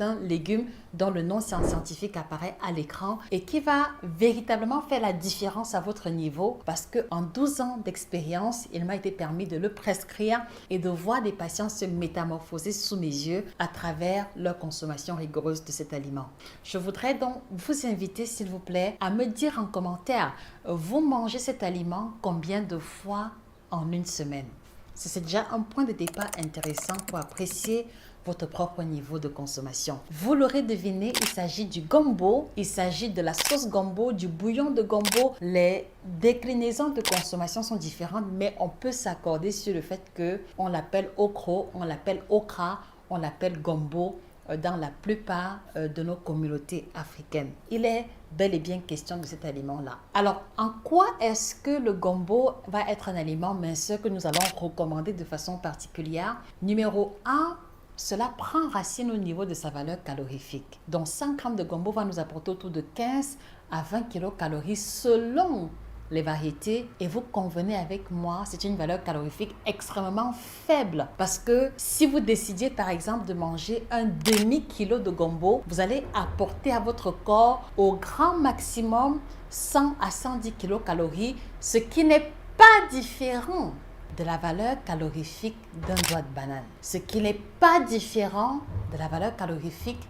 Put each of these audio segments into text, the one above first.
certains légumes dont le nom scientifique apparaît à l'écran et qui va véritablement faire la différence à votre niveau parce qu'en 12 ans d'expérience, il m'a été permis de le prescrire et de voir des patients se métamorphoser sous mes yeux à travers leur consommation rigoureuse de cet aliment. Je voudrais donc vous inviter, s'il vous plaît, à me dire en commentaire, vous mangez cet aliment combien de fois en une semaine? C'est déjà un point de départ intéressant pour apprécier votre propre niveau de consommation. Vous l'aurez deviné, il s'agit du gombo, il s'agit de la sauce gombo, du bouillon de gombo. Les déclinaisons de consommation sont différentes, mais on peut s'accorder sur le fait qu'on l'appelle okro, on l'appelle okra, on l'appelle gombo dans la plupart de nos communautés africaines. Il est bel et bien question de cet aliment-là. Alors, en quoi est-ce que le gombo va être un aliment minceur que nous allons recommander de façon particulière? Numéro 1, cela prend racine au niveau de sa valeur calorifique. Donc, 100 grammes de gombo va nous apporter autour de 15 à 20 kilocalories selon les variétés, et vous convenez avec moi, c'est une valeur calorifique extrêmement faible parce que si vous décidiez par exemple de manger un demi-kilo de gombo, vous allez apporter à votre corps au grand maximum 100 à 110 kilocalories, ce qui n'est pas différent de la valeur calorifique d'un doigt de banane, ce qui n'est pas différent de la valeur calorifique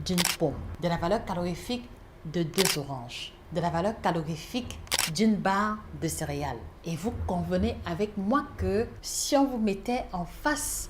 d'une pomme, de la valeur calorifique de 2 oranges, de la valeur calorifique d'une barre de céréales. Et vous convenez avec moi que si on vous mettait en face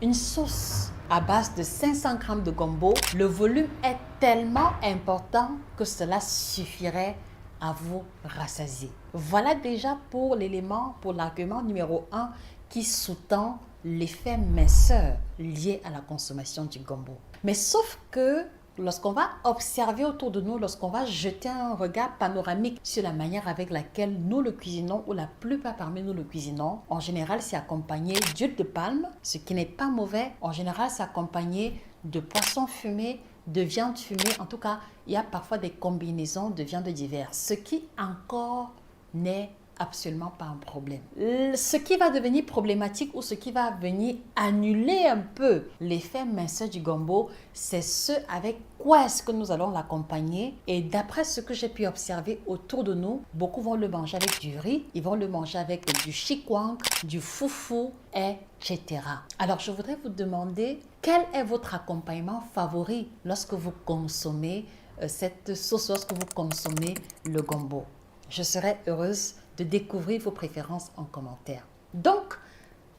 une sauce à base de 500 grammes de gombo, le volume est tellement important que cela suffirait à vous rassasier. Voilà déjà pour l'élément, pour l'argument numéro 1 qui sous-tend l'effet minceur lié à la consommation du gombo. Mais sauf que lorsqu'on va observer autour de nous, lorsqu'on va jeter un regard panoramique sur la manière avec laquelle nous le cuisinons ou la plupart parmi nous le cuisinons, en général c'est accompagné d'huile de palme, ce qui n'est pas mauvais. En général c'est accompagné de poissons fumés, de viande fumée. En tout cas, il y a parfois des combinaisons de viandes diverses, ce qui encore n'est absolument pas un problème. Ce qui va devenir problématique ou ce qui va venir annuler un peu l'effet minceur du gombo, c'est ce avec quoi est-ce que nous allons l'accompagner. Et d'après ce que j'ai pu observer autour de nous, beaucoup vont le manger avec du riz, ils vont le manger avec du chikwang, du foufou, etc. Alors je voudrais vous demander quel est votre accompagnement favori lorsque vous consommez cette sauce, lorsque vous consommez le gombo. Je serais heureuse de découvrir vos préférences en commentaire. Donc,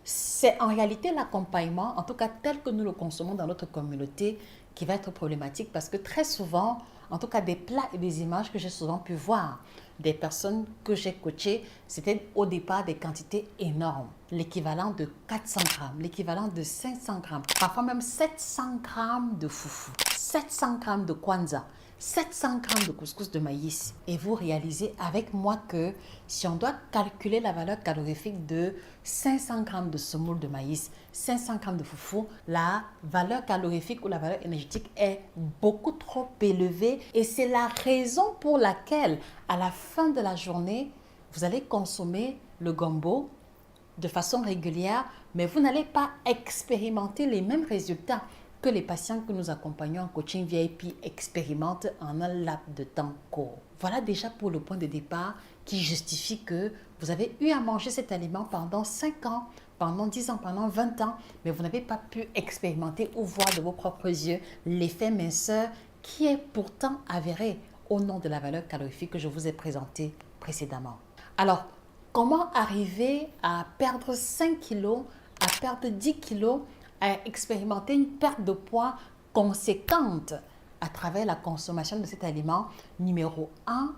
c'est en réalité l'accompagnement, en tout cas tel que nous le consommons dans notre communauté, qui va être problématique parce que très souvent, en tout cas des plats et des images que j'ai souvent pu voir, des personnes que j'ai coachées, c'était au départ des quantités énormes, l'équivalent de 400 grammes, l'équivalent de 500 grammes, parfois même 700 grammes de foufou, 700 grammes de kwanza, 700 grammes de couscous de maïs. Et vous réalisez avec moi que si on doit calculer la valeur calorifique de 500 grammes de semoule de maïs, 500 grammes de foufou, la valeur calorifique ou la valeur énergétique est beaucoup trop élevée. Et c'est la raison pour laquelle, à la fin de la journée, vous allez consommer le gombo de façon régulière, mais vous n'allez pas expérimenter les mêmes résultats que les patients que nous accompagnons en coaching VIP expérimentent en un laps de temps court. Voilà déjà pour le point de départ qui justifie que vous avez eu à manger cet aliment pendant 5 ans, pendant 10 ans, pendant 20 ans, mais vous n'avez pas pu expérimenter ou voir de vos propres yeux l'effet minceur qui est pourtant avéré au nom de la valeur calorifique que je vous ai présentée précédemment. Alors, comment arriver à perdre 5 kilos, à perdre 10 kilos, à expérimenter une perte de poids conséquente à travers la consommation de cet aliment? Numéro 1,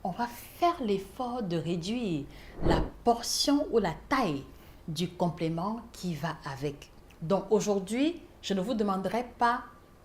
on va faire l'effort de réduire la portion ou la taille du complément qui va avec. Donc aujourd'hui, je ne vous demanderai pas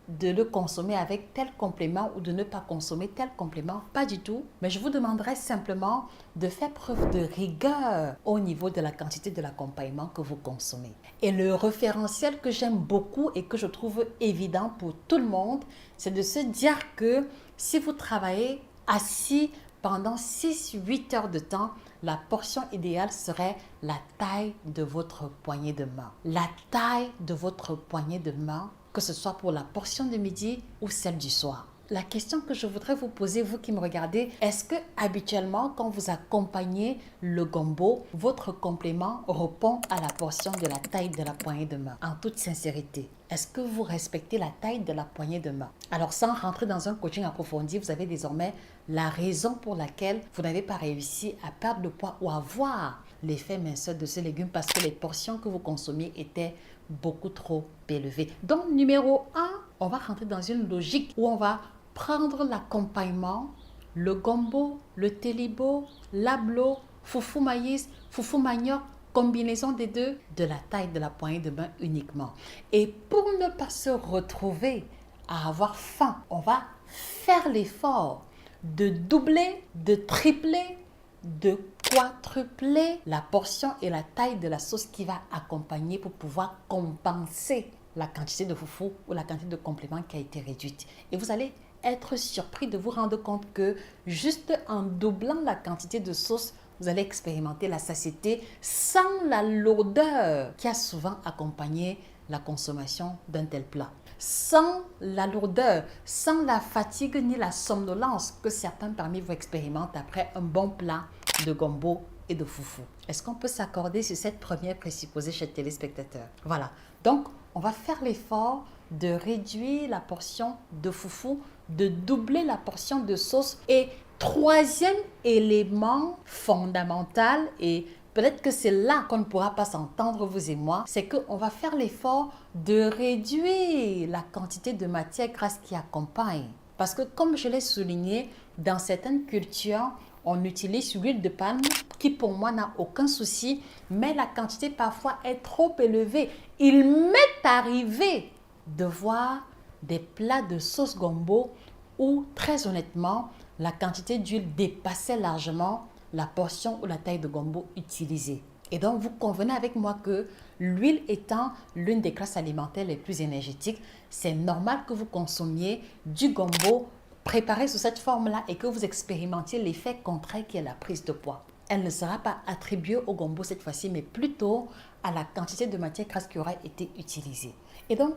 de le consommer avec tel complément ou de ne pas consommer tel complément, pas du tout. Mais je vous demanderai simplement de faire preuve de rigueur au niveau de la quantité de l'accompagnement que vous consommez. Et le référentiel que j'aime beaucoup et que je trouve évident pour tout le monde, c'est de se dire que si vous travaillez assis pendant 6-8 heures de temps, la portion idéale serait la taille de votre poignée de main. La taille de votre poignée de main que ce soit pour la portion de midi ou celle du soir. La question que je voudrais vous poser, vous qui me regardez, est-ce que habituellement, quand vous accompagnez le gombo, votre complément répond à la portion de la taille de la poignée de main? En toute sincérité, est-ce que vous respectez la taille de la poignée de main? Alors, sans rentrer dans un coaching approfondi, vous avez désormais la raison pour laquelle vous n'avez pas réussi à perdre le poids ou à voir l'effet minceur de ce légume parce que les portions que vous consommiez étaient beaucoup trop élevées. Donc, numéro 1, on va rentrer dans une logique où on va prendre l'accompagnement, le gombo, le télibo, l'ablo, foufou maïs, foufou manioc, combinaison des deux, de la taille de la poignée de main uniquement. Et pour ne pas se retrouver à avoir faim, on va faire l'effort de doubler, de tripler, de quadrupler la portion et la taille de la sauce qui va accompagner pour pouvoir compenser la quantité de foufou ou la quantité de complément qui a été réduite. Et vous allez être surpris de vous rendre compte que juste en doublant la quantité de sauce, vous allez expérimenter la satiété sans la lourdeur qui a souvent accompagné la consommation d'un tel plat. Sans la lourdeur, sans la fatigue ni la somnolence que certains parmi vous expérimentent après un bon plat de gombo et de foufou. Est-ce qu'on peut s'accorder sur cette première présupposée chez le téléspectateur? Voilà. Donc, on va faire l'effort de réduire la portion de foufou, de doubler la portion de sauce. Et troisième élément fondamental, et peut-être que c'est là qu'on ne pourra pas s'entendre, vous et moi, c'est qu'on va faire l'effort de réduire la quantité de matière grasse qui accompagne. Parce que comme je l'ai souligné, dans certaines cultures, on utilise l'huile de palme qui pour moi n'a aucun souci, mais la quantité parfois est trop élevée. Il m'est arrivé de voir des plats de sauce gombo où très honnêtement, la quantité d'huile dépassait largement la portion ou la taille de gombo utilisée. Et donc, vous convenez avec moi que l'huile étant l'une des grasses alimentaires les plus énergétiques, c'est normal que vous consommiez du gombo préparé sous cette forme-là et que vous expérimentiez l'effet contraire qui est la prise de poids. Elle ne sera pas attribuée au gombo cette fois-ci, mais plutôt à la quantité de matière grasse qui aura été utilisée. Et donc,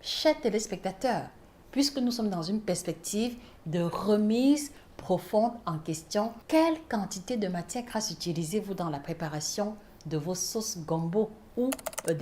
chers téléspectateurs, puisque nous sommes dans une perspective de remise profonde en question, quelle quantité de matière grasse utilisez-vous dans la préparation de vos sauces gombo ou des